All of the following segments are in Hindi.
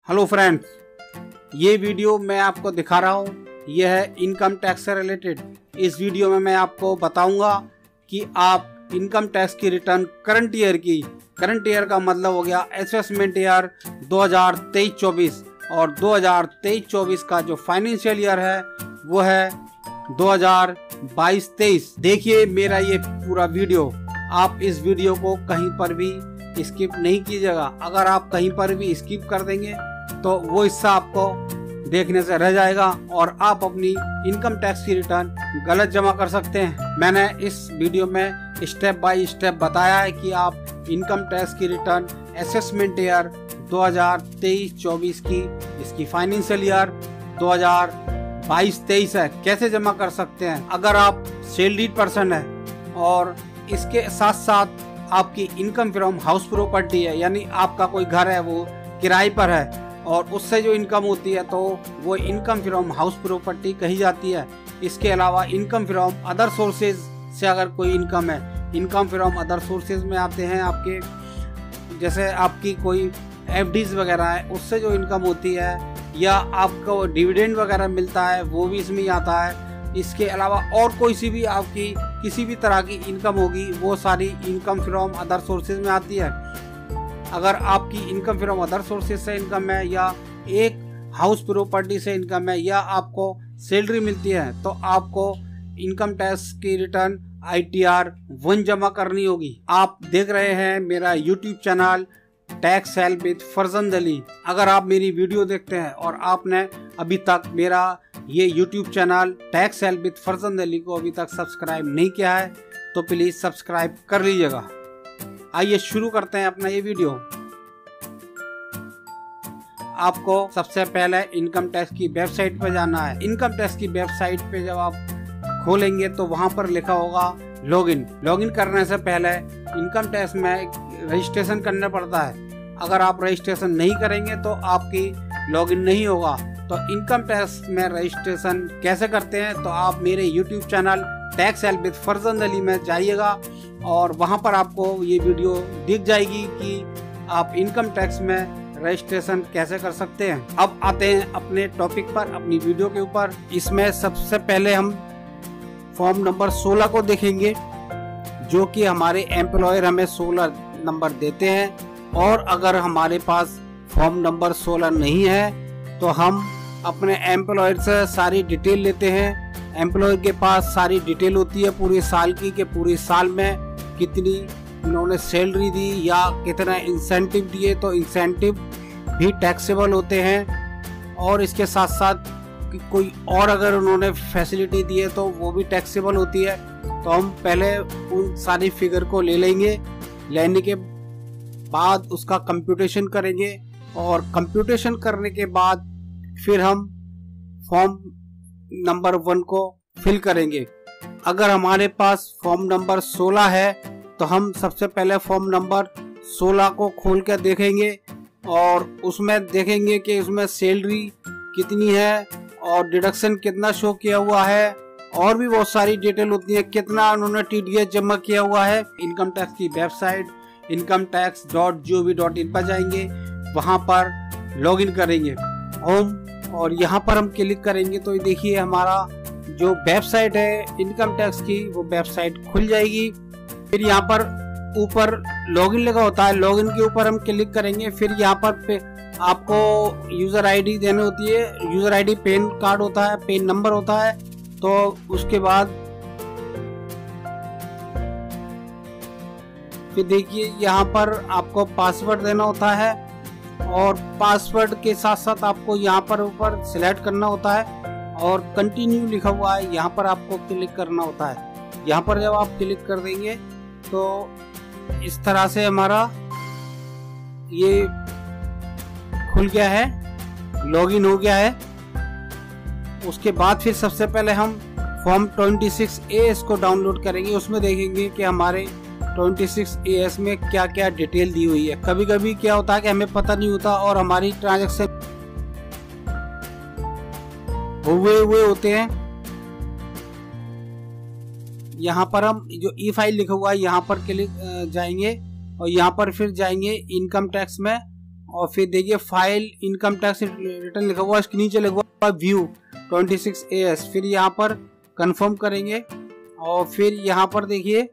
हेलो फ्रेंड्स, ये वीडियो मैं आपको दिखा रहा हूँ। यह है इनकम टैक्स से रिलेटेड। इस वीडियो में मैं आपको बताऊंगा कि आप इनकम टैक्स की रिटर्न करंट ईयर का मतलब हो गया असेसमेंट ईयर 2023-24 और 2023-24 का जो फाइनेंशियल ईयर है वो है 2022-23। देखिए मेरा ये पूरा वीडियो। आप इस वीडियो को कहीं पर भी स्किप नहीं कीजिएगा। अगर आप कहीं पर भी स्किप कर देंगे तो वो हिस्सा आपको देखने से रह जाएगा और आप अपनी इनकम टैक्स की रिटर्न गलत जमा कर सकते हैं। मैंने इस वीडियो में स्टेप बाय स्टेप बताया है कि आप इनकम टैक्स की रिटर्न असेसमेंट ईयर 2023-24 की, इसकी फाइनेंशियल ईयर 2022-23 है, कैसे जमा कर सकते हैं। अगर आप सैलरीड पर्सन है और इसके साथ साथ आपकी इनकम फ्रॉम हाउस प्रॉपर्टी है, यानी आपका कोई घर है वो किराए पर है और उससे जो इनकम होती है तो वो इनकम फ्रॉम हाउस प्रॉपर्टी कही जाती है। इसके अलावा इनकम फ्रॉम अदर सोर्सेज से अगर कोई इनकम है, इनकम फ्रॉम अदर सोर्सेज में आते हैं आपके, जैसे आपकी कोई एफडीज वगैरह है उससे जो इनकम होती है, या आपको डिविडेंड वगैरह मिलता है वो भी इसमें ही आता है। इसके अलावा और कोई सी भी आपकी किसी भी तरह की इनकम होगी वो सारी इनकम फ्रॉम अदर सोर्सेज में आती है। अगर आपकी इनकम फ्रॉम अदर सोर्सेज से इनकम है, या एक हाउस प्रॉपर्टी से इनकम है, या आपको सैलरी मिलती है, तो आपको इनकम टैक्स की रिटर्न ITR 1 जमा करनी होगी। आप देख रहे हैं मेरा YouTube channel tax help with Farzand Ali. अगर आप मेरी वीडियो देखते हैं और आपने अभी तक मेरा ये YouTube channel tax help with Farzand Ali को अभी तक सब्सक्राइब नहीं किया है तो प्लीज सब्सक्राइब कर लीजिएगा। आइए शुरू करते हैं अपना ये वीडियो। आपको सबसे पहले इनकम टैक्स की वेबसाइट पर जाना है। इनकम टैक्स की वेबसाइट पे जब आप खोलेंगे तो वहां पर लिखा होगा लॉगिन। लॉगिन करने से पहले इनकम टैक्स में रजिस्ट्रेशन करना पड़ता है। अगर आप रजिस्ट्रेशन नहीं करेंगे तो आपकी लॉगिन नहीं होगा। तो इनकम टैक्स में रजिस्ट्रेशन कैसे करते हैं, तो आप मेरे YouTube channel tax help with Farzand Ali में जाइएगा और वहां पर आपको ये वीडियो दिख जाएगी कि आप इनकम टैक्स में रजिस्ट्रेशन कैसे कर सकते हैं। अब आते हैं अपने टॉपिक पर, अपनी वीडियो के ऊपर। इसमें सबसे पहले हम फॉर्म नंबर 16 को देखेंगे, जो कि हमारे एम्प्लॉयर हमें 16 नंबर देते हैं। और अगर हमारे पास फॉर्म नंबर 16 नहीं है तो हम अपने एम्प्लॉयर से सारी डिटेल लेते हैं। एम्प्लॉयर के पास सारी डिटेल होती है पूरे साल की, कि पूरे साल में कितनी इन्होंने सैलरी दी या कितना इंसेंटिव दिए, तो इंसेंटिव भी टैक्सेबल होते हैं। और इसके साथ साथ कोई और अगर उन्होंने फैसिलिटी दी है तो वो भी टैक्सेबल होती है। तो हम पहले उन सारी फिगर को ले लेंगे। लेने के बाद उसका कंप्यूटेशन करेंगे और कंप्यूटेशन करने के बाद फिर हम फॉर्म नंबर 1 को फिल करेंगे। अगर हमारे पास फॉर्म नंबर 16 है तो हम सबसे पहले फॉर्म नंबर 16 को खोल कर देखेंगे और उसमें देखेंगे कि उसमें सैलरी कितनी है और डिडक्शन कितना शो किया हुआ है, और भी बहुत सारी डिटेल होती है, कितना उन्होंने TDS जमा किया हुआ है। इनकम टैक्स की वेबसाइट incometax.gov.in पर जाएंगे, वहां पर लॉगिन करेंगे होम, और यहाँ पर हम क्लिक करेंगे तो देखिए हमारा जो वेबसाइट है इनकम टैक्स की वो वेबसाइट खुल जाएगी। फिर यहाँ पर ऊपर लॉगिन लगा होता है, लॉगिन के ऊपर हम क्लिक करेंगे। फिर यहाँ पर आपको यूजर ID देनी होती है। यूजर ID पैन कार्ड होता है, पैन नंबर होता है। तो उसके बाद फिर देखिए यहाँ पर आपको पासवर्ड देना होता है और पासवर्ड के साथ साथ आपको यहाँ पर ऊपर सिलेक्ट करना होता है और कंटिन्यू लिखा हुआ है, यहाँ पर आपको क्लिक करना होता है। यहाँ पर जब आप क्लिक कर देंगे तो इस तरह से हमारा ये खुल गया है, लॉगिन हो गया है। उसके बाद फिर सबसे पहले हम फॉर्म 26AS को डाउनलोड करेंगे। उसमें देखेंगे कि हमारे 26AS में क्या क्या डिटेल दी हुई है। कभी कभी क्या होता है कि हमें पता नहीं होता और हमारी ट्रांजैक्शन हुए होते हैं। यहाँ पर हम जो ई फाइल लिखा हुआ है यहाँ पर क्लिक जाएंगे और यहाँ पर फिर जाएंगे इनकम टैक्स में और फिर देखिए फाइल इनकम टैक्स रिटर्न लिखा हुआ है, इसके नीचे लिखा हुआ व्यू 26AS। फिर यहाँ पर कंफर्म करेंगे और फिर यहाँ पर देखिए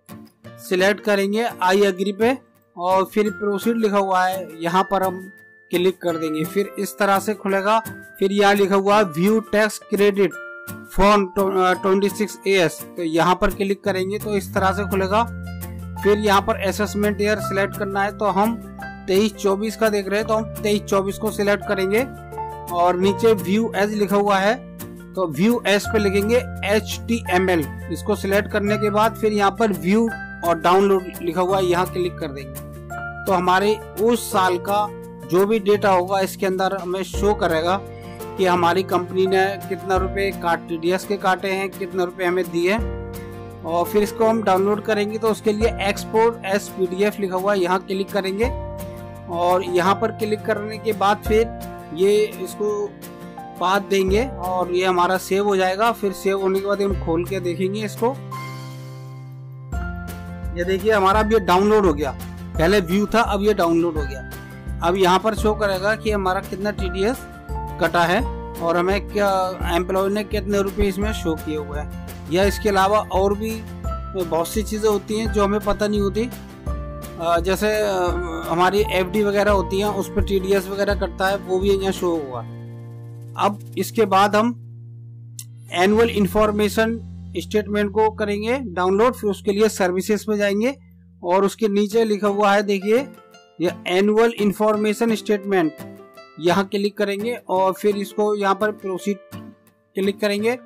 सिलेक्ट करेंगे आई एग्री पे और फिर प्रोसीड लिखा हुआ है, यहाँ पर हम क्लिक कर देंगे। फिर इस तरह से खुलेगा। फिर यहाँ लिखा हुआ है view tax credit form 26AS, तो यहाँ पर क्लिक करेंगे तो इस तरह से खुलेगा। फिर यहाँ पर असेसमेंट ईयर सिलेक्ट करना है, तो हम 23-24 का देख रहे हैं तो हम 23-24 को सिलेक्ट करेंगे। और नीचे व्यू एज लिखा हुआ है तो व्यू एज पे लिखेंगे HTML। इसको सिलेक्ट करने के बाद फिर यहाँ पर व्यू और डाउनलोड लिखा हुआ है, यहाँ क्लिक कर देंगे तो हमारे उस साल का जो भी डेटा होगा इसके अंदर हमें शो करेगा कि हमारी कंपनी ने कितना रुपए TDS के काटे हैं, कितना रुपए हमें दिए। और फिर इसको हम डाउनलोड करेंगे तो उसके लिए एक्सपोर्ट एज PDF लिखा हुआ है, यहाँ क्लिक करेंगे। और यहाँ पर क्लिक करने के बाद फिर ये इसको पाथ देंगे और ये हमारा सेव हो जाएगा। फिर सेव होने के बाद हम खोल के देखेंगे इसको। ये देखिए हमारा अब ये डाउनलोड हो गया, पहले व्यू था अब ये डाउनलोड हो गया। अब यहाँ पर शो करेगा कि हमारा कितना TDS कटा है और हमें क्या एम्प्लॉय ने कितने रुपए इसमें शो किए हुए हैं। या इसके अलावा और भी बहुत सी चीज़ें होती हैं जो हमें पता नहीं होती, जैसे हमारी FD वगैरह होती हैं उस पर TDS वगैरह कटता है, वो भी यहाँ शो हुआ। अब इसके बाद हम एनुअल इंफॉर्मेशन स्टेटमेंट को करेंगे डाउनलोड। फिर उसके लिए सर्विसेज पे जाएंगे और उसके नीचे लिखा हुआ है देखिए ये एनुअल इंफॉर्मेशन स्टेटमेंट, यहाँ क्लिक करेंगे और फिर इसको यहाँ पर प्रोसीड क्लिक करेंगे।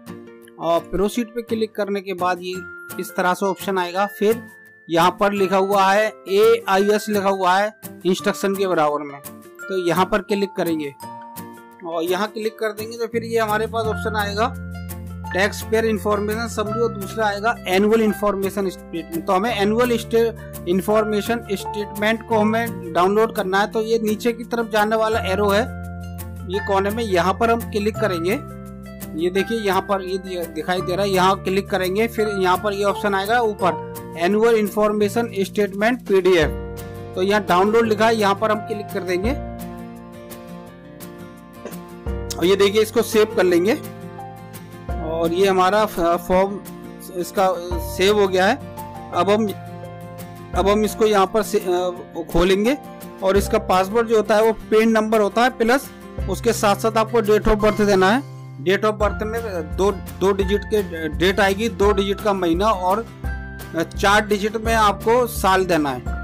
और प्रोसीड पे क्लिक करने के बाद ये इस तरह से ऑप्शन आएगा। फिर यहाँ पर लिखा हुआ है AIS लिखा हुआ है इंस्ट्रक्शन के बराबर में, तो यहाँ पर क्लिक करेंगे और यहाँ क्लिक कर देंगे तो फिर ये हमारे पास ऑप्शन आएगा टैक्स पेयर इंफॉर्मेशन समरी और दूसरा आएगा एनुअल इंफॉर्मेशन स्टेटमेंट। तो हमें एनुअल इंफॉर्मेशन स्टेटमेंट को हमें डाउनलोड करना है, तो ये नीचे की तरफ जाने वाला एरो है ये कोने में, यहाँ पर हम क्लिक करेंगे। ये देखिए यहाँ पर ये दिखाई दे रहा है, यहाँ क्लिक करेंगे। फिर यहाँ पर ये ऑप्शन आएगा ऊपर एनुअल इंफॉर्मेशन स्टेटमेंट PDF, तो यहाँ डाउनलोड लिखा है, यहाँ पर हम क्लिक कर देंगे और ये देखिए इसको सेव कर लेंगे और ये हमारा फॉर्म इसका सेव हो गया है। अब हम इसको यहाँ पर खोलेंगे और इसका पासवर्ड जो होता है वो पेन नंबर होता है प्लस उसके साथ साथ आपको डेट ऑफ बर्थ देना है। डेट ऑफ बर्थ में दो डिजिट के डेट आएगी, 2 डिजिट का महीना और 4 डिजिट में आपको साल देना है।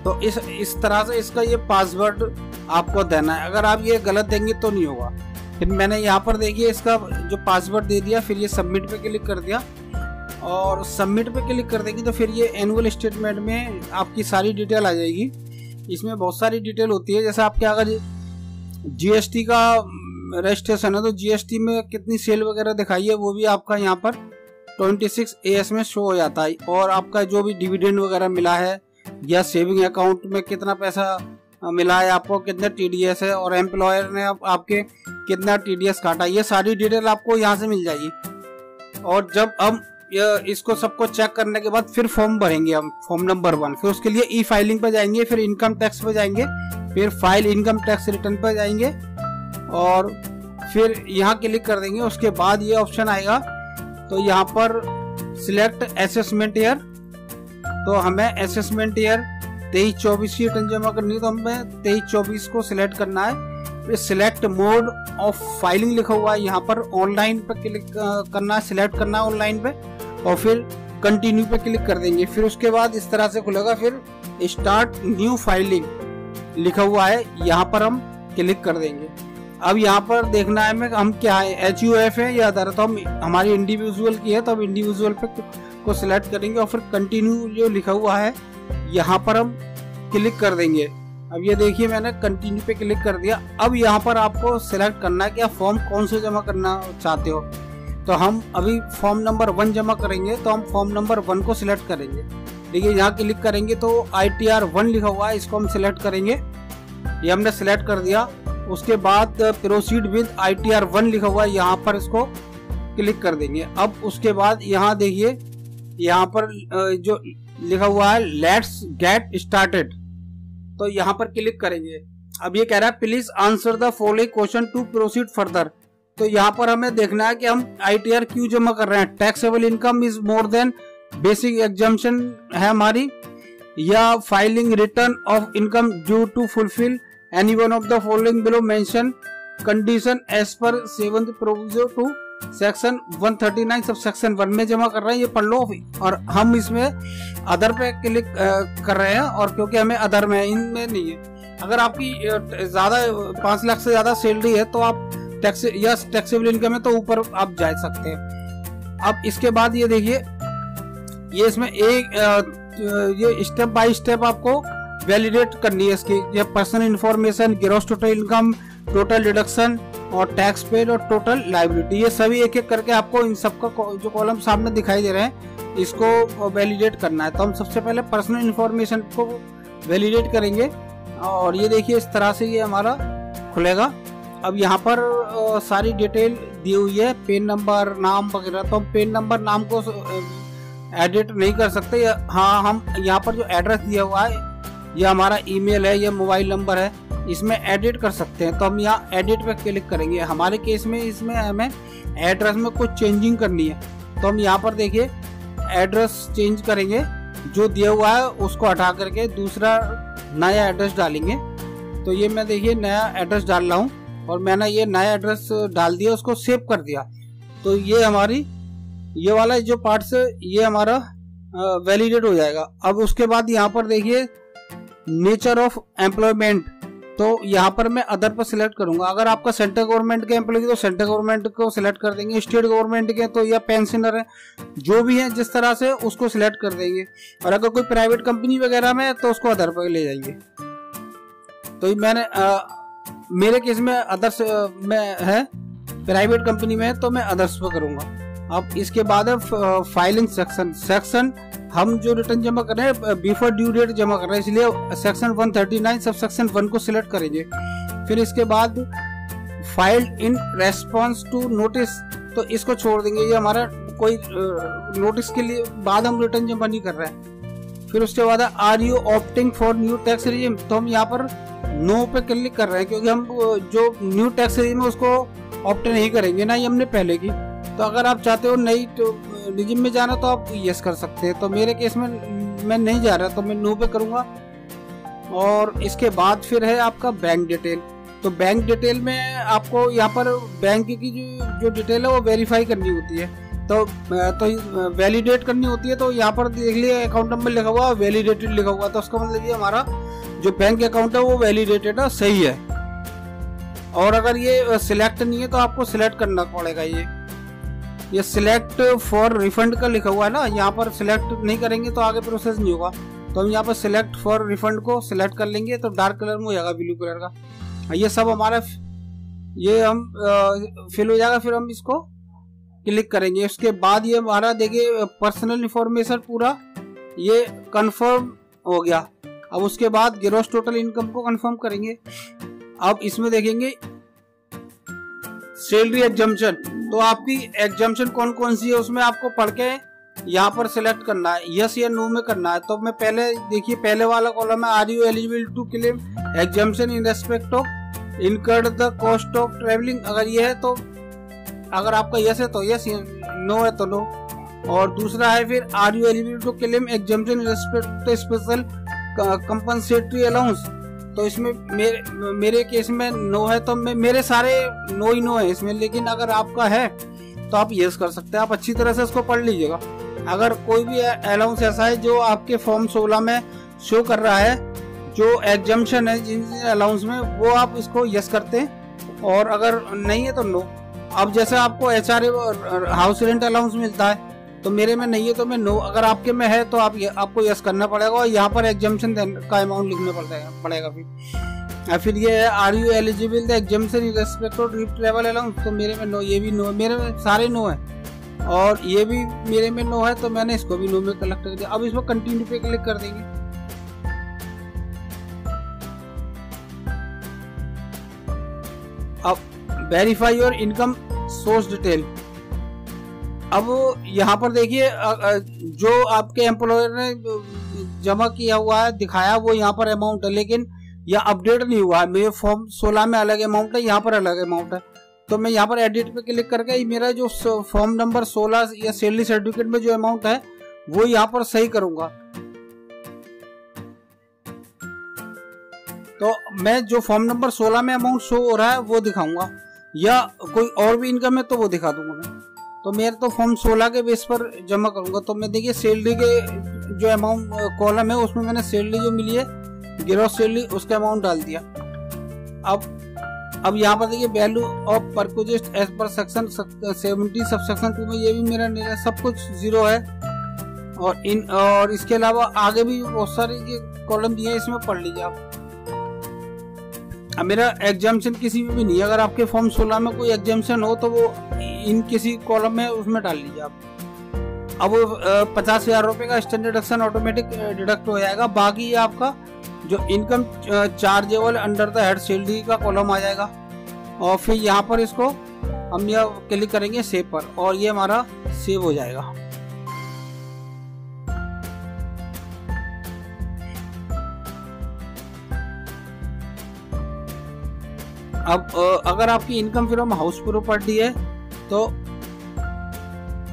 तो इस तरह से इसका ये पासवर्ड आपको देना है। अगर आप ये गलत देंगे तो नहीं होगा। फिर मैंने यहाँ पर देखिए इसका जो पासवर्ड दे दिया, फिर ये सबमिट पे क्लिक कर दिया और सबमिट पे क्लिक कर देंगे तो फिर ये एनुअल स्टेटमेंट में आपकी सारी डिटेल आ जाएगी। इसमें बहुत सारी डिटेल होती है, जैसे आपके अगर GST का रजिस्ट्रेशन है तो GST में कितनी सेल वगैरह दिखाई है वो भी आपका यहाँ पर 26AS में शो हो जाता है। और आपका जो भी डिविडेंड वगैरह मिला है या सेविंग अकाउंट में कितना पैसा मिला है, आपको कितना TDS है और एम्प्लॉयर ने आपके कितना TDS काटा, ये सारी डिटेल आपको यहाँ से मिल जाएगी। और जब हम इसको सबको चेक करने के बाद फिर फॉर्म भरेंगे हम, फॉर्म नंबर 1। फिर उसके लिए E-फाइलिंग पे जाएंगे, फिर इनकम टैक्स पे जाएंगे, फिर फाइल इनकम टैक्स रिटर्न पे जाएंगे और फिर यहाँ क्लिक कर देंगे। उसके बाद ये ऑप्शन आएगा तो यहाँ पर सिलेक्ट असेसमेंट ईयर, तो हमें असेसमेंट ईयर 23-24 की रिटर्न जमा करनी है, तो हमें 23-24 को सिलेक्ट करना है। फिर सिलेक्ट मोड ऑफ फाइलिंग लिखा हुआ है, यहाँ पर ऑनलाइन पे क्लिक करना है, सिलेक्ट करना है ऑनलाइन पे और फिर कंटिन्यू पे क्लिक कर देंगे। फिर उसके बाद इस तरह से खुलेगा। फिर स्टार्ट न्यू फाइलिंग लिखा हुआ है, यहाँ पर हम क्लिक कर देंगे। अब यहाँ पर देखना है हम क्या है, HUF है या अदर, तो हम हमारी इंडिविजुअल की है तो हम इंडिविजुअल पे को सिलेक्ट करेंगे और फिर कंटिन्यू जो लिखा हुआ है यहाँ पर हम क्लिक कर देंगे। अब ये देखिए मैंने कंटिन्यू पे क्लिक कर दिया। अब यहाँ पर आपको सिलेक्ट करना है कि आप फॉर्म कौन से जमा करना चाहते हो। तो हम अभी फॉर्म नंबर 1 जमा करेंगे, तो हम फॉर्म नंबर 1 को सिलेक्ट करेंगे। देखिए यहाँ क्लिक करेंगे तो ITR 1 लिखा हुआ है, इसको हम सिलेक्ट करेंगे। ये हमने सिलेक्ट कर दिया। उसके बाद प्रोसीड विद ITR 1 लिखा हुआ है, यहाँ पर इसको क्लिक कर देंगे। अब उसके बाद यहाँ देखिए यहाँ पर जो लिखा हुआ है लेट्स गेट स्टार्टेड, तो यहाँ पर क्लिक करेंगे। अब ये कह रहा है please answer the following question to proceed further. तो यहाँ पर हमें देखना है कि हम ITR क्यों जमा कर रहे हैं। Taxable income is more than basic exemption है हमारी, या filing return of income due to fulfil any one of the following below mention condition as per 7th proviso to section 139 sub section 1 में जमा कर रहे हैं। ये पढ़ लो। और हम इसमें अदर पे क्लिक कर रहे हैं, और क्योंकि हमें अदर में इनमें नहीं है। अगर आपकी ज्यादा 5 लाख से ज्यादा सैलरी है तो आप टैक्स या टैक्सेबल इनकम है तो ऊपर आप जा सकते हैं। अब इसके बाद ये देखिए, ये इसमें ये स्टेप बाय स्टेप आपको वैलिडेट करनी है इसकी। ये personal information, gross total income, total deduction और टैक्स पेड और टोटल लायबिलिटी, ये सभी एक एक करके आपको इन सबका जो कॉलम सामने दिखाई दे रहे हैं इसको वैलिडेट करना है। तो हम सबसे पहले पर्सनल इंफॉर्मेशन को वैलिडेट करेंगे, और ये देखिए इस तरह से ये हमारा खुलेगा। अब यहाँ पर सारी डिटेल दी हुई है, पेन नंबर, नाम वगैरह। तो हम पेन नंबर, नाम को एडिट नहीं कर सकते। हाँ, हम यहाँ पर जो एड्रेस दिया हुआ है, ये हमारा ईमेल है, ये मोबाइल नंबर है, इसमें एडिट कर सकते हैं। तो हम यहाँ एडिट पे क्लिक करेंगे। हमारे केस में इसमें हमें एड्रेस में कुछ चेंजिंग करनी है, तो हम यहाँ पर देखिए एड्रेस चेंज करेंगे। जो दिया हुआ है उसको हटा करके दूसरा नया एड्रेस डालेंगे। तो ये मैं देखिए नया एड्रेस डाल रहा हूँ, और मैंने ये नया एड्रेस डाल दिया, उसको सेव कर दिया। तो ये हमारी ये वाला जो पार्ट्स ये हमारा वैलिडेट हो जाएगा। अब उसके बाद यहाँ पर देखिए नेचर ऑफ एम्प्लॉयमेंट, तो यहाँ पर मैं अदर पर सिलेक्ट करूंगा। अगर आपका सेंट्रल गवर्नमेंट के एम्प्लॉय तो सेंट्रल गवर्नमेंट को सिलेक्ट कर देंगे, स्टेट गवर्नमेंट के तो या पेंशनर है, जो भी है जिस तरह से उसको सिलेक्ट कर देंगे। और अगर कोई प्राइवेट कंपनी वगैरह में तो उसको अदर पर ले जाएंगे। तो मैंने मेरे केस में अदर्स में है, प्राइवेट कंपनी में है तो मैं अदर्स पर करूंगा। अब इसके बाद है फाइलिंग सेक्शन हम जो रिटर्न जमा कर रहे हैं बिफोर ड्यू डेट जमा कर रहे हैं, इसलिए सेक्शन 139 सब सेक्शन 1 को सिलेक्ट करेंगे। फिर इसके बाद filed in response to notice, तो इसको छोड़ देंगे, ये हमारा कोई नोटिस के लिए बाद हम रिटर्न जमा नहीं कर रहे हैं। फिर उसके बाद are you opting for new tax regime, तो हम यहाँ पर नो पे क्लिक कर रहे हैं, क्योंकि हम जो न्यू टैक्स रिजीम है उसको ऑप्ट नहीं करेंगे, ना ही हमने पहले की। तो अगर आप चाहते हो नई रिजीम में जाना तो आप यस कर सकते हैं। तो मेरे केस में मैं नहीं जा रहा, तो मैं नो पे करूंगा। और इसके बाद फिर है आपका बैंक डिटेल। तो बैंक डिटेल में आपको यहाँ पर बैंक की जो डिटेल है वो वेरीफाई करनी होती है, तो वैलिडेट करनी होती है। तो यहाँ पर देख लिया अकाउंट नंबर लिखा हुआ, वैलिडेटेड लिखा हुआ, तो उसका मतलब ये हमारा जो बैंक अकाउंट है वो वैलिडेटेड है, सही है। और अगर ये सिलेक्ट नहीं है तो आपको सिलेक्ट करना पड़ेगा। ये सिलेक्ट फॉर रिफंड का लिखा हुआ है ना, यहाँ पर सिलेक्ट नहीं करेंगे तो आगे प्रोसेस नहीं होगा। तो हम यहाँ पर सिलेक्ट फॉर रिफंड को सिलेक्ट कर लेंगे, तो डार्क कलर में हो जाएगा, ब्लू कलर का। ये सब हमारा ये हम फिल हो जाएगा। फिर हम इसको क्लिक करेंगे। उसके बाद ये हमारा देखिए पर्सनल इंफॉर्मेशन पूरा ये कंफर्म हो गया। अब उसके बाद ग्रॉस टोटल इनकम को कंफर्म करेंगे। अब इसमें देखेंगे सैलरी एग्जम्पशन, तो आपकी एग्जम्पशन कौन कौन सी है उसमें आपको पढ़ के यहाँ पर सिलेक्ट करना है, यस या नो में करना है। तो मैं पहले देखिए पहले वाला कॉलम है are you eligible to claim exemption in respect of incurred the cost of travelling, अगर ये है तो अगर आपका यस है तो यस, नो है तो नो। और दूसरा है फिर are you eligible to claim exemption in respect to special compensatory allowance, तो इसमें मेरे केस में नो है, तो मेरे सारे नो ही नो है इसमें। लेकिन अगर आपका है तो आप यस कर सकते हैं। आप अच्छी तरह से इसको पढ़ लीजिएगा। अगर कोई भी अलाउंस ऐसा है जो आपके फॉर्म 16 में शो कर रहा है, जो एग्जम्पशन है जिन अलाउंस में, वो आप इसको यस करते हैं, और अगर नहीं है तो नो। अब जैसे आपको HRA हाउस रेंट अलाउंस मिलता है, तो मेरे में नहीं है तो मैं नो। अगर आपके में है तो आपको यस करना पड़ेगा, और यहाँ पर एग्जम्पशन का अमाउंट लिखना पड़ेगा। फिर ये है are you eligible the exemption in respect of travel allowance, तो मेरे में नो, ये भी नो, मेरे में सारे नो है, और ये भी मेरे में नो है, तो मैंने इसको भी नो में कलेक्ट कर दिया। अब इसमें कंटिन्यू पे क्लिक कर देंगे। अब verify your income source detail. अब यहाँ पर देखिए जो आपके एम्प्लॉयर ने जमा किया हुआ है दिखाया वो यहाँ पर अमाउंट है, लेकिन या अपडेट नहीं हुआ है, मेरे फॉर्म 16 में अलग अमाउंट है, यहाँ पर अलग अमाउंट है, तो मैं यहाँ पर एडिट पे क्लिक करके मेरा जो फॉर्म नंबर 16 या सैलरी सर्टिफिकेट में जो अमाउंट है वो यहाँ पर सही करूंगा। तो मैं जो फॉर्म नंबर 16 में अमाउंट शो हो रहा है वो दिखाऊंगा, या कोई और भी इनकम है तो वो दिखा दूंगा मैं। तो मेरे तो फॉर्म 16 के बेस पर जमा करूंगा। तो मैं देखिए सैलरी के जो अमाउंट कॉलम है उसमें मैंने सैलरी जो मिली है ग्रॉस सैलरी उसका अमाउंट डाल दिया। अब यहाँ पर देखिए value of purchased as per section 70 subsection 2 में ये भी मेरा सब कुछ 0 है। और इसके अलावा आगे भी बहुत सारे कॉलम दिए हैं, इसमें पढ़ लीजिए आप। अब मेरा एग्जाम्पशन किसी में भी नहीं है, अगर आपके फॉर्म 16 में कोई एग्जाम्पशन हो तो वो इन किसी कॉलम में उसमें डाल लीजिए आप। अब 50,000 रुपए का स्टैंडर्ड डिडक्शन ऑटोमेटिक डिडक्ट हो जाएगा। बाकी आपका जो income chargeable under the head salary का कॉलम आ जाएगा, और फिर यहाँ पर इसको हम यह क्लिक करेंगे सेव पर, और ये हमारा सेव हो जाएगा। अब अगर आपकी इनकम फ्रॉम हाउस प्रॉपर्टी है, तो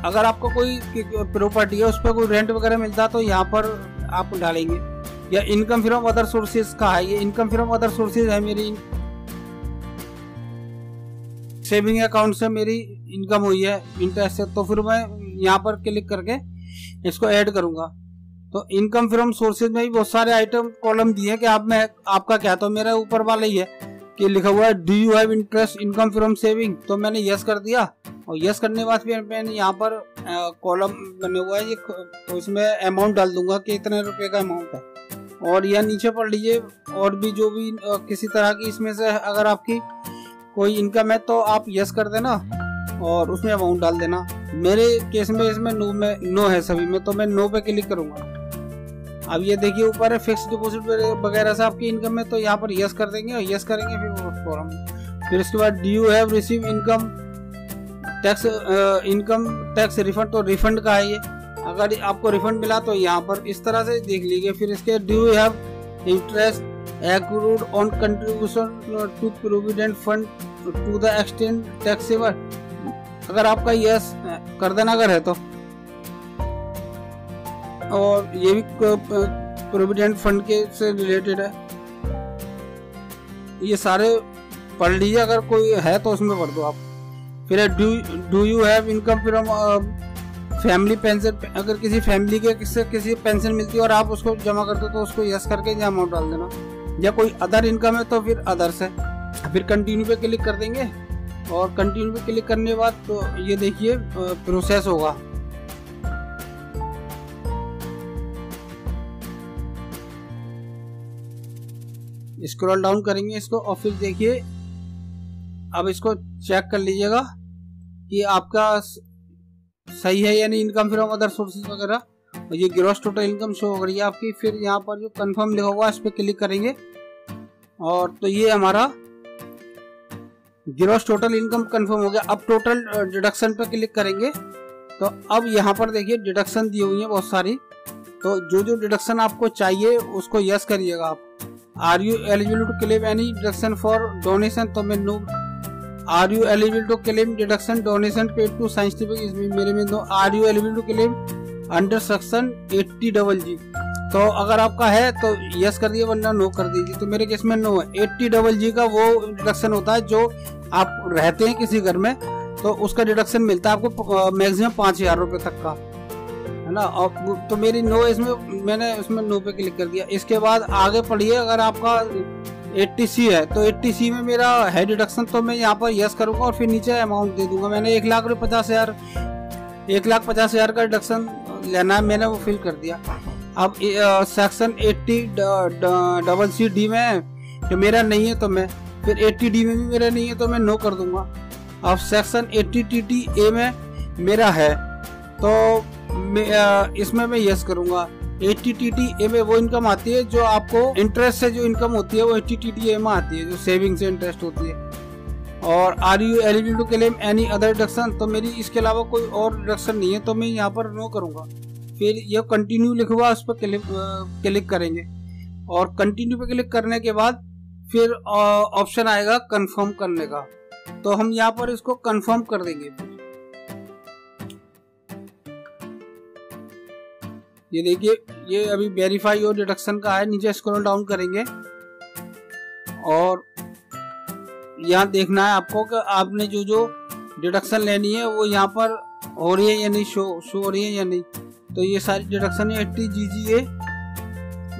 अगर आपको कोई प्रॉपर्टी है उस पर कोई रेंट वगैरह मिलता है तो यहाँ पर आप डालेंगे। या इनकम फ्रॉम अदर सोर्सेज का है, ये इनकम फ्रॉम अदर सोर्सेज है, मेरी सेविंग अकाउंट से मेरी इनकम हुई है इंटरेस्ट से, तो फिर मैं यहाँ पर क्लिक करके इसको ऐड करूंगा। तो इनकम फ्रॉम सोर्सेज में भी बहुत सारे आइटम कॉलम दिए हैं कि आपका क्या, तो मेरा ऊपर वाला ही है कि लिखा हुआ है do you have interest income from saving, तो मैंने यस कर दिया। और यस करने के बाद फिर मैंने यहाँ पर कॉलम बने हुआ है, तो इसमें अमाउंट डाल दूंगा कि इतने रुपए का अमाउंट है। और यह नीचे पढ़ लीजिए, और भी जो भी किसी तरह की इसमें से अगर आपकी कोई इनकम है तो आप यस कर देना और उसमें अमाउंट डाल देना। मेरे केस में इसमें नो है सभी में, तो मैं नो पे क्लिक करूंगा। अब ये देखिए ऊपर है फिक्स डिपॉजिट वगैरह से आपकी इनकम है, तो यहाँ पर यस कर देंगे, और यस करेंगे फिर इसके बाद do you have receive income tax refund, तो रिफंड का है ये। अगर आपको रिफंड मिला तो यहाँ पर इस तरह से देख लीजिए। फिर इसके do you have interest accrued on contribution to provident fund to the extent taxable, अगर आपका यस कर देना अगर है तो। और ये भी प्रोविडेंट फंड के से रिलेटेड है, ये सारे पढ़ लीजिए, अगर कोई है तो उसमें पढ़ दो आप। फिर do you have income from family pension, अगर किसी फैमिली के किसी पेंशन मिलती है और आप उसको जमा करते हो तो उसको यस करके यहाँ अमाउंट डाल देना। या कोई अदर इनकम है तो फिर अदर से, फिर कंटिन्यू पे क्लिक कर देंगे। और कंटिन्यू पे क्लिक करने के बाद तो ये देखिए प्रोसेस होगा। स्क्रॉल डाउन करेंगे इसको, और फिर देखिए अब इसको चेक कर लीजिएगा कि आपका सही है यानी इनकम फ्रॉम अदर सोर्सेज वगैरह। और ये ग्रॉस टोटल इनकम शो हो रही है आपकी। फिर यहाँ पर जो कंफर्म लिखा हुआ है इस पर क्लिक करेंगे, और तो ये हमारा ग्रॉस टोटल इनकम कंफर्म हो गया। अब टोटल डिडक्शन पे क्लिक करेंगे, तो अब यहाँ पर देखिए डिडक्शन दी हुई है बहुत सारी, तो जो डिडक्शन आपको चाहिए उसको यस करिएगा आप। Are you eligible to claim any deduction for donation, तो मैं no. Are you eligible to claim deduction donation paid to scientific, इसमें मेरे में no. Are you eligible to claim under section 80GG, तो अगर आपका है तो यस कर दीजिए वरना नो कर दीजिए। तो मेरे केस में नो है। 80GG का वो डिडक्शन होता है जो आप रहते हैं किसी घर में तो उसका डिडक्शन मिलता है आपको मैक्सिमम 5,000 रुपए तक का, है ना। और तो मेरी नो, इसमें मैंने उसमें नो पे क्लिक कर दिया। इसके बाद आगे पढ़िए, अगर आपका 80C है तो 80C में मेरा है डिडक्शन, तो मैं यहाँ पर यस करूंगा और फिर नीचे अमाउंट दे दूंगा। मैंने 1,50,000 का डिडक्शन लेना है, मैंने वो फिल कर दिया। अब सेक्शन 80CC में जो मेरा नहीं है तो मैं, फिर 80D में भी मेरा नहीं है तो मैं नो कर दूंगा। अब सेक्शन 80TTA में मेरा है तो इसमें मैं यस करूंगा। 80TTA में वो इनकम आती है जो आपको इंटरेस्ट से जो इनकम होती है वो 80TTA में आती है, जो सेविंग से इंटरेस्ट होती है। और are you eligible to claim any other deduction, तो मेरी इसके अलावा कोई और डिडक्शन नहीं है तो मैं यहाँ पर नो करूंगा। फिर ये कंटिन्यू लिखा हुआ उस पर क्लिक करेंगे। और कंटिन्यू पे क्लिक करने के बाद फिर ऑप्शन आएगा कंफर्म करने का, तो हम यहाँ पर इसको कंफर्म कर देंगे। ये देखिए ये अभी वेरीफाई और डिडक्शन का है। नीचे स्क्रॉल डाउन करेंगे और यहाँ देखना है आपको कि आपने जो जो डिडक्शन लेनी है वो यहाँ पर हो रही है या नहीं, शो हो रही है या नहीं। तो ये सारी डिडक्शन है 80 GGA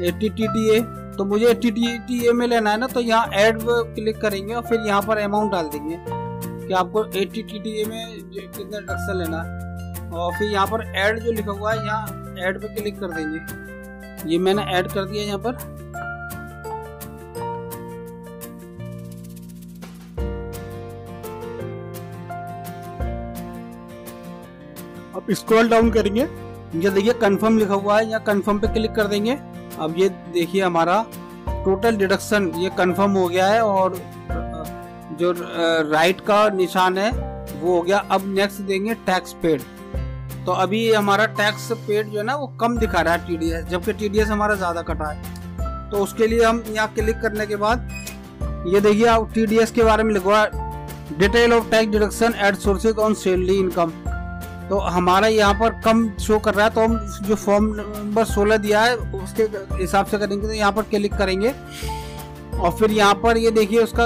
80 TTA, तो मुझे 80 TTA में लेना है ना, तो यहाँ ऐड क्लिक करेंगे और फिर यहाँ पर अमाउंट डाल देंगे कि आपको 80 TTA में कितना डिडक्शन लेना है, और फिर यहाँ पर ऐड जो लिखा हुआ है यहाँ ऐड पे क्लिक कर देंगे। ये मैंने ऐड कर दिया यहाँ पर। अब स्क्रॉल डाउन करेंगे, ये देखिए कंफर्म लिखा हुआ है, यहाँ कंफर्म पे क्लिक कर देंगे। अब ये देखिए हमारा टोटल डिडक्शन ये कंफर्म हो गया है और जो राइट का निशान है वो हो गया। अब नेक्स्ट देंगे टैक्स पेड, तो अभी हमारा टैक्स पेड जो है ना वो कम दिखा रहा है TDS, जबकि TDS हमारा ज़्यादा कटा है। तो उसके लिए हम यहाँ क्लिक करने के बाद ये देखिए आप TDS के बारे में लिखवा detail of tax deduction at sources on salary income, तो हमारा यहाँ पर कम शो कर रहा है, तो हम जो फॉर्म नंबर 16 दिया है उसके हिसाब से करेंगे। तो यहाँ पर क्लिक करेंगे और फिर यहाँ पर ये देखिए उसका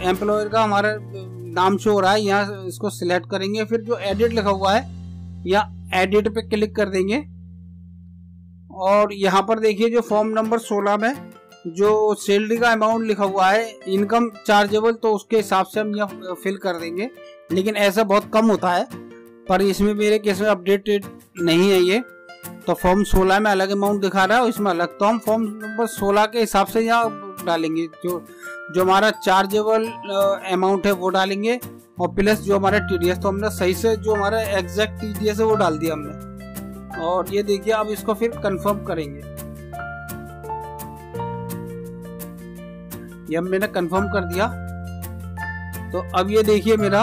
एम्प्लॉयर का हमारा नाम शो हो रहा है, यहाँ इसको सिलेक्ट करेंगे। फिर जो एडिट लिखा हुआ है यहाँ एडिट पे क्लिक कर देंगे और यहाँ पर देखिए जो फॉर्म नंबर 16 में जो सैलरी का अमाउंट लिखा हुआ है इनकम चार्जेबल, तो उसके हिसाब से हम यहाँ फिल कर देंगे। लेकिन ऐसा बहुत कम होता है, पर इसमें मेरे केस में अपडेटेड नहीं है ये, तो फॉर्म 16 में अलग अमाउंट दिखा रहा है और इसमें अलग, तो हम फॉर्म नंबर 16 के हिसाब से यहाँ डालेंगे। जो हमारा चार्जेबल अमाउंट है वो डालेंगे और प्लस जो हमारा TDS, तो हमने सही से जो हमारा एग्जैक्ट TDS है वो डाल दिया हमने। और ये देखिए अब इसको फिर कंफर्म करेंगे, ये मैंने कंफर्म कर दिया। तो अब ये देखिए मेरा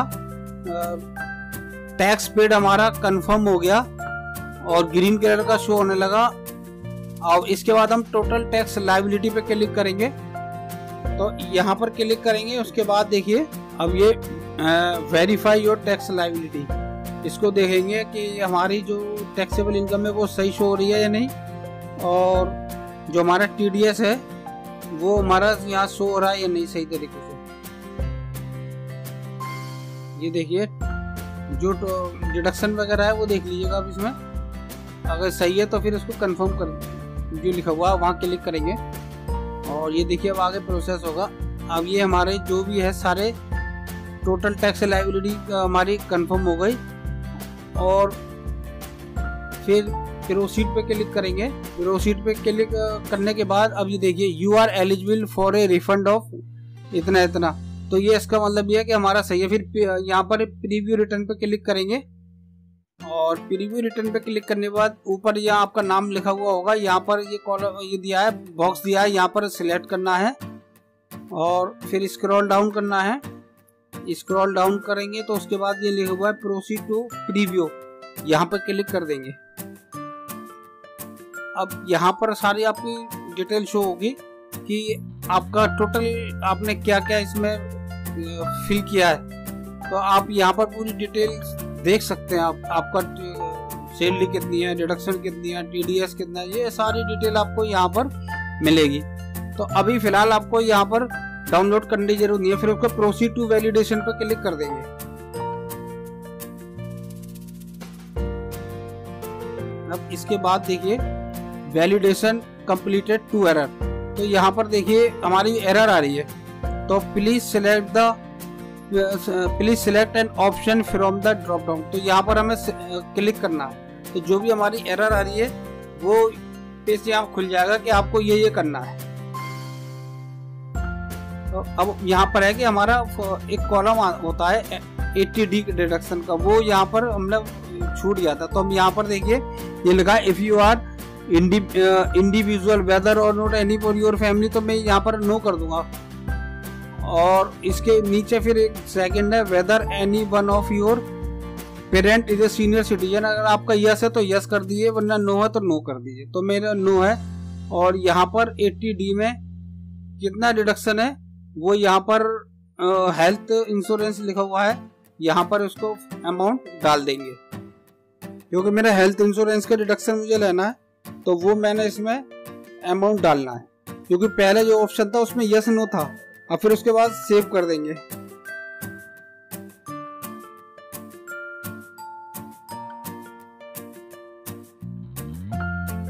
टैक्स पेड हमारा कंफर्म हो गया और ग्रीन कलर का शो होने लगा। और इसके बाद हम टोटल टैक्स लायबिलिटी पे क्लिक करेंगे, तो यहाँ पर क्लिक करेंगे। उसके बाद देखिए अब ये वेरीफाई योर टैक्स लायबिलिटी, इसको देखेंगे कि हमारी जो टैक्सेबल इनकम है वो सही शो हो रही है या नहीं, और जो हमारा TDS है वो हमारा यहाँ शो हो रहा है या नहीं सही तरीके से। ये देखिए जो डिडक्शन वगैरह है वो देख लीजिएगा अब इसमें, अगर सही है तो फिर इसको कंफर्म कर जो लिखा हुआ है वहाँ क्लिक करेंगे और ये देखिए अब आगे प्रोसेस होगा। अब ये हमारे जो भी है सारे टोटल टैक्स लायबिलिटी हमारी कंफर्म हो गई और फिर प्रोसीड पे क्लिक करेंगे। प्रोसीड पे क्लिक करने के बाद अब ये देखिए you are eligible for a refund of इतना इतना, तो ये इसका मतलब ये है कि हमारा सही है। फिर यहाँ पर प्रीव्यू रिटर्न पे क्लिक करेंगे और प्रीव्यू रिटर्न पे क्लिक करने के बाद ऊपर यहाँ आपका नाम लिखा हुआ होगा, यहाँ पर ये कॉलम ये दिया है, बॉक्स दिया है, यहाँ पर सिलेक्ट करना है और फिर स्क्रॉल डाउन करना है। स्क्रॉल डाउन करेंगे तो उसके बाद ये लिखा हुआ है प्रोसीड टू प्रीव्यू, यहाँ पर क्लिक कर देंगे। अब यहाँ पर सारी आपकी डिटेल शो होगी कि आपका टोटल आपने क्या क्या इसमें फिल किया है, तो आप यहाँ पर पूरी डिटेल देख सकते हैं। आपका सैलरी कितनी है, डिडक्शन कितनी है, TDS कितना है, ये सारी डिटेल आपको यहाँ पर मिलेगी। तो अभी फिलहाल आपको यहाँ पर डाउनलोड करने की जरूरत नहीं है, फिर उसको प्रोसीड टू वैलिडेशन पर क्लिक कर देंगे। अब इसके बाद देखिए वैलिडेशन कंप्लीटेड टू एरर, तो यहाँ पर देखिए हमारी एरर आ रही है, तो please select an option from the drop down, तो यहाँ पर हमें क्लिक करना है। तो जो भी हमारी एरर आ रही है वो पेज यहाँ खुल जाएगा कि आपको ये करना है। तो अब यहाँ पर है कि हमारा एक कॉलम होता है 80D डिडक्शन का, वो यहाँ पर हमने छूट गया था। तो हम यहाँ पर देखिए ये लिखा है if you are individual whether or not any for your family, तो मैं यहाँ पर नो कर दूंगा। और इसके नीचे फिर एक सेकंड है whether any one of your parent is a senior citizen, अगर आपका यस है तो यस कर दीजिए, वरना नो है तो नो कर दीजिए। तो मेरा नो है, और यहाँ पर 80D में कितना डिडक्शन है वो यहाँ पर हेल्थ इंश्योरेंस लिखा हुआ है, यहाँ पर उसको अमाउंट डाल देंगे। क्योंकि मेरा हेल्थ इंश्योरेंस का डिडक्शन मुझे लेना है तो वो मैंने इसमें अमाउंट डालना है, क्योंकि पहले जो ऑप्शन था उसमें यस नो था। और फिर उसके बाद सेव कर देंगे।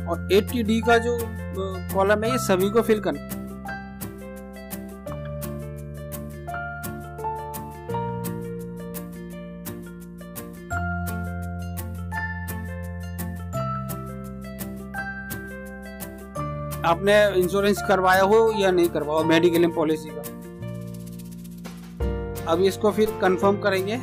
और 80D का जो कॉलम है ये सभी को फिल करना। आपने इंश्योरेंस करवाया हो या नहीं करवाया, मेडिक्लेम पॉलिसी का। अब इसको फिर कंफर्म करेंगे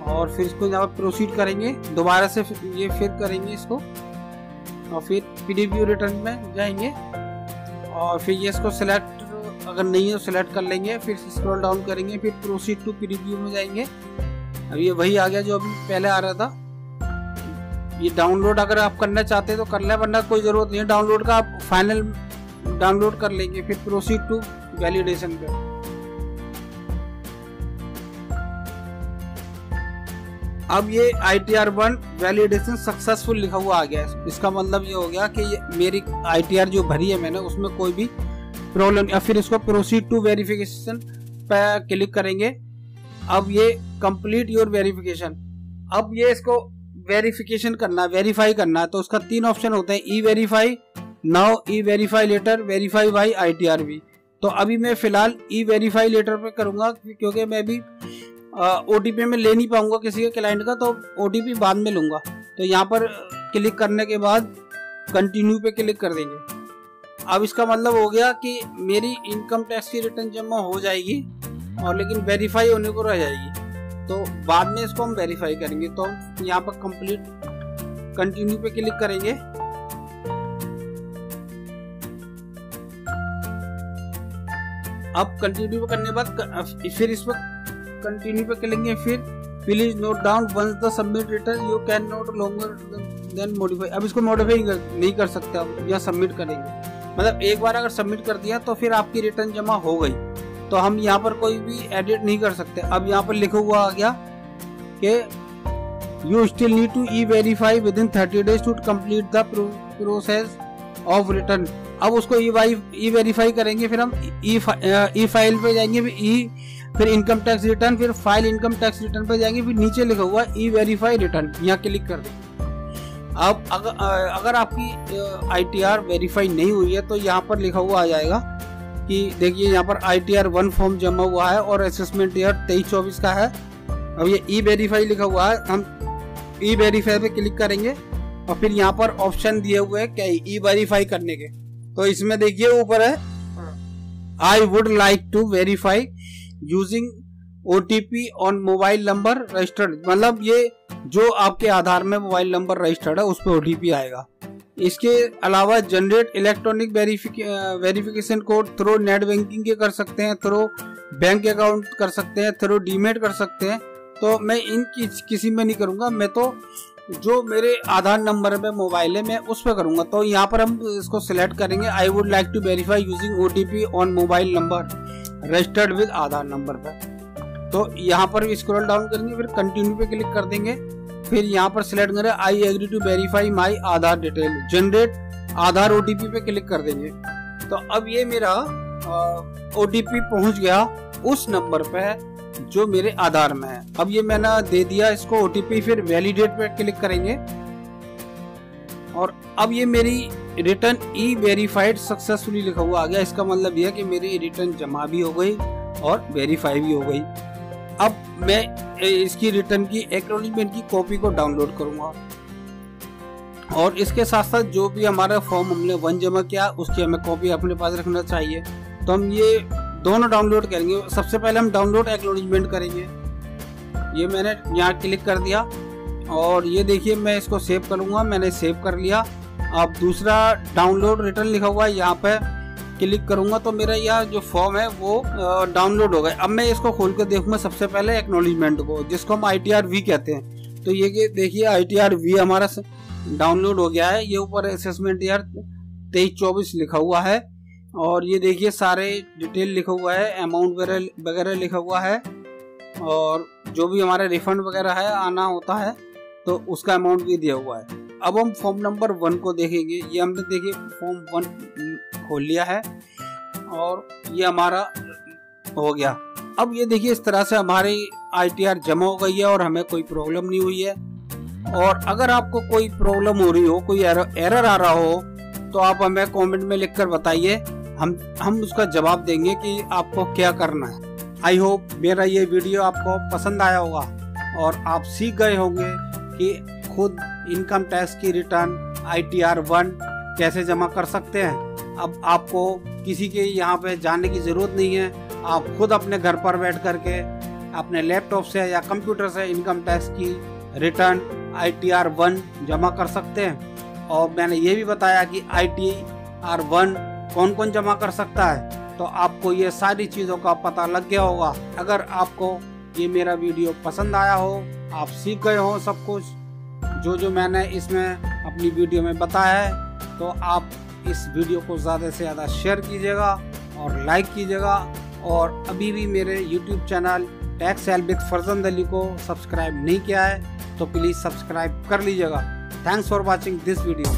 और फिर इसको यहाँ पर प्रोसीड करेंगे। दोबारा से ये फिर करेंगे इसको और फिर प्रीव्यू रिटर्न में जाएंगे और फिर ये इसको सिलेक्ट, अगर नहीं है तो सिलेक्ट कर लेंगे। फिर स्क्रॉल डाउन करेंगे, फिर प्रोसीड टू प्रीव्यू में जाएंगे। अब ये वही आ गया जो अभी पहले आ रहा था। ये डाउनलोड अगर आप करना चाहते हैं तो कर ले, वरना कोई जरूरत नहीं है डाउनलोड का, आप फाइनल डाउनलोड कर लेंगे। फिर प्रोसीड टू वैलिडेशन पे। अब ये ITR1 वैलिडेशन सक्सेसफुल लिखा हुआ आ गया है। इसका मतलब ये हो गया कि ये मेरी ITR जो भरी है मैंने उसमें कोई भी प्रॉब्लम। या फिर इसको प्रोसीड टू वेरिफिकेशन पे क्लिक करेंगे। अब ये कंप्लीट योर वेरिफिकेशन। अब ये इसको वेरिफिकेशन करना, वेरीफाई करना है तो उसका 3 ऑप्शन होते हैं, e verify now, e verify later, verify by ITRV। तो अभी मैं फिलहाल ई वेरीफाई लेटर पे करूंगा, क्योंकि मैं भी OTP में ले नहीं पाऊंगा किसी के क्लाइंट का, तो OTP बाद में लूंगा। तो यहाँ पर क्लिक करने के बाद कंटिन्यू पे क्लिक कर देंगे। अब इसका मतलब हो गया कि मेरी इनकम टैक्स की रिटर्न जमा हो जाएगी और लेकिन वेरीफाई होने को रह जाएगी। तो बाद में इसको हम वेरीफाई करेंगे। तो हम यहाँ पर कंप्लीट कंटिन्यू पे क्लिक करेंगे। अब कंटिन्यू पे करने के बाद फिर इस पर कंटिन्यू पे करेंगे। फिर please note down once the submit return you can not longer than modify. अब इसको मॉडिफाई नहीं कर सकते आप, या सबमिट करेंगे। मतलब एक बार अगर सबमिट कर दिया तो फिर आपकी रिटर्न जमा हो गई, तो हम यहाँ पर कोई भी एडिट नहीं कर सकते। अब यहाँ पर लिखा हुआ आ गया कि you still need to e verify within 30 days to complete the process of return. अब उसको ई वेरीफाई करेंगे। फिर हम ई फाइल पे जाएंगे, फिर इनकम टैक्स रिटर्न, फिर फाइल इनकम टैक्स रिटर्न पे जाएंगे। फिर नीचे लिखा हुआ ई वेरीफाई रिटर्न, यहाँ क्लिक कर देंगे। अब अगर आपकी ITR वेरीफाई नहीं हुई है तो यहाँ पर लिखा हुआ आ जाएगा कि देखिए यहाँ पर ITR1 फॉर्म जमा हुआ है और असेसमेंट ईयर 23-24 का है। अब ये ई वेरीफाई लिखा हुआ है, हम ई वेरीफाई पे क्लिक करेंगे और फिर यहाँ पर ऑप्शन दिए हुए हैं क्या ई वेरीफाई करने के। तो इसमें देखिए ऊपर है I would like to verify using OTP on mobile number registered. मतलब ये जो आपके आधार में मोबाइल नंबर रजिस्टर्ड है उस पर OTP आएगा। इसके अलावा generate electronic verification code through net banking के कर सकते हैं, थ्रू बैंक अकाउंट कर सकते हैं, थ्रू डीमेट कर सकते हैं। तो मैं किसी में नहीं करूंगा, मैं तो जो मेरे आधार नंबर पे मोबाइल है मैं उस पर करूंगा। तो यहाँ पर हम इसको सिलेक्ट करेंगे I would like to verify using OTP on mobile number registered with Aadhaar number पर। तो यहाँ पर स्क्रॉल डाउन करेंगे, फिर कंटिन्यू पे क्लिक कर देंगे। फिर यहाँ पर सिलेक्ट करें I agree to verify my Aadhaar detail, generate Aadhaar OTP पे क्लिक कर देंगे। तो अब ये मेरा OTP पहुंच गया उस नंबर पे जो मेरे आधार में है। अब ये मैंने दे दिया इसको OTP। फिर वैलिडेट पे क्लिक करेंगे और अब ये मेरी रिटर्न ई वेरीफाइड सक्सेसफुली लिखा हुआ आ गया। इसका मतलब यह कि मेरी रिटर्न जमा भी हो गई और वेरीफाई भी हो गई। अब मैं इसकी रिटर्न की एक्नॉलेजमेंट की कॉपी को डाउनलोड करूंगा और इसके साथ साथ जो भी हमारा फॉर्म हमने 1 जमा किया उसकी हमें कॉपी अपने पास रखना चाहिए। तो हम ये दोनों डाउनलोड करेंगे। सबसे पहले हम डाउनलोड एक्नॉलेजमेंट करेंगे। ये मैंने यहाँ क्लिक कर दिया और ये देखिए मैं इसको सेव करूंगा, मैंने सेव कर लिया। अब दूसरा डाउनलोड रिटर्न लिखा हुआ है, यहाँ पे क्लिक करूंगा तो मेरा यह जो फॉर्म है वो डाउनलोड हो गया। अब मैं इसको खोल कर देखूंगा सबसे पहले एक्नॉलेजमेंट को, जिसको हम ITR-V कहते हैं। तो ये देखिए ITR-V हमारा डाउनलोड हो गया है। ये ऊपर असेसमेंट ईयर 23-24 लिखा हुआ है और ये देखिए सारे डिटेल लिखा हुआ है, अमाउंट वगैरह लिखा हुआ है और जो भी हमारे रिफंड वगैरह है आना होता है तो उसका अमाउंट भी दिया हुआ है। अब हम फॉर्म नंबर 1 को देखेंगे। ये हमने देखिए फॉर्म 1 खोल लिया है और ये हमारा हो गया। अब ये देखिए इस तरह से हमारी ITR जमा हो गई है और हमें कोई प्रॉब्लम नहीं हुई है। और अगर आपको कोई प्रॉब्लम हो रही हो, कोई एरर आ रहा हो तो आप हमें कमेंट में लिखकर बताइए, हम उसका जवाब देंगे कि आपको क्या करना है। आई होप मेरा ये वीडियो आपको पसंद आया होगा और आप सीख गए होंगे कि खुद इनकम टैक्स की रिटर्न ITR 1 कैसे जमा कर सकते हैं। अब आपको किसी के यहाँ पे जाने की ज़रूरत नहीं है, आप खुद अपने घर पर बैठ करके अपने लैपटॉप से या कंप्यूटर से इनकम टैक्स की रिटर्न ITR 1 जमा कर सकते हैं। और मैंने ये भी बताया कि ITR 1 कौन कौन जमा कर सकता है, तो आपको ये सारी चीज़ों का पता लग गया होगा। अगर आपको ये मेरा वीडियो पसंद आया हो, आप सीख गए हो सब कुछ जो मैंने इसमें अपनी वीडियो में बताया है, तो आप इस वीडियो को ज़्यादा से ज़्यादा शेयर कीजिएगा और लाइक कीजिएगा। और अभी भी मेरे YouTube channel tax help with Farzand Ali को सब्सक्राइब नहीं किया है तो प्लीज़ सब्सक्राइब कर लीजिएगा। Thanks for watching this video.